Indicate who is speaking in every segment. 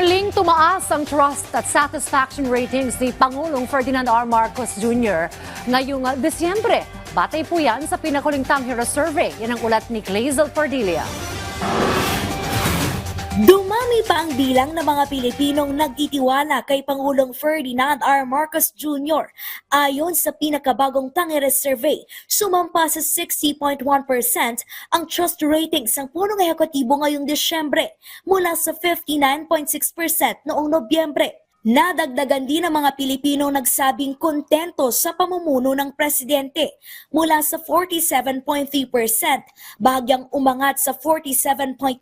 Speaker 1: Muling tumaas ang trust at satisfaction ratings ni Pangulong Ferdinand R. Marcos Jr. ngayong Disyembre. Batay po yan sa pinakuling Tanghero Survey. Yan ang ulat ni Clazel Pardilia.
Speaker 2: Dumami pa ang bilang ng mga Pilipinong nagtitiwala kay Pangulong Ferdinand R. Marcos Jr. Ayon sa pinakabagong Tanghero Survey, sumampa sa 60.1% ang trust ratings ng punong ehekutibo ngayong Disyembre mula sa 59.6% noong Nobyembre. Nadagdagan din ng mga Pilipinong nagsabing kontento sa pamumuno ng presidente mula sa 47.3%, bahagyang umangat sa 47.9%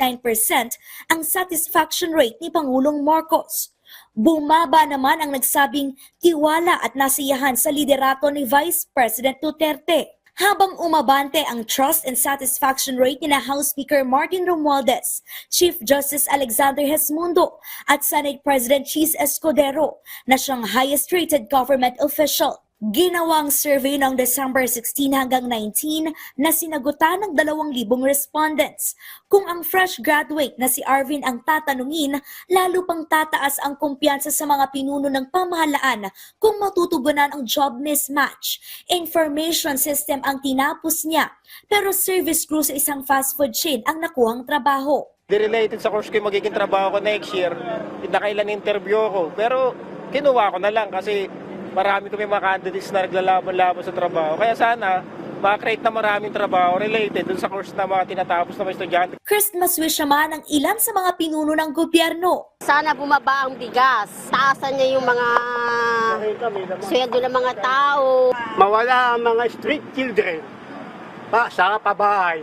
Speaker 2: ang satisfaction rate ni Pangulong Marcos. Bumaba naman ang nagsabing tiwala at nasiyahan sa liderato ni Vice President Duterte. Habang umabante ang trust and satisfaction rate ni na House Speaker Martin Romualdez, Chief Justice Alexander Gesmundo at Senate President Chis Escudero na siyang highest rated government official. Ginawang survey noong December 16 hanggang 19 na sinagutan ng 2,000 respondents. Kung ang fresh graduate na si Arvin ang tatanungin, lalo pang tataas ang kumpiyansa sa mga pinuno ng pamahalaan kung matutugunan ang job mismatch. Information system ang tinapos niya, pero service crew sa isang fast food chain ang nakuhang trabaho.
Speaker 3: Related sa course ko yung magiging trabaho ko next year, nakailan interview ko. Pero kinuha ko na lang kasi marami kami mga candidates na naglalaban-laban sa trabaho. Kaya sana, makakreate na maraming trabaho related dun sa course na mga tinatapos na mga estudyante.
Speaker 2: Christmas wish naman ng ilan sa mga pinuno ng gobyerno.
Speaker 4: Sana bumaba ang bigas. Taasan niya yung mga sweldo ng mga tao.
Speaker 5: Mawala ang mga street children. Saka pabahay.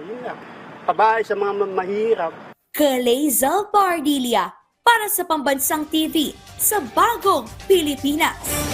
Speaker 5: Pabahay sa mga mahirap.
Speaker 2: Clazel Pardilia para sa Pambansang TV sa Bagong Pilipinas.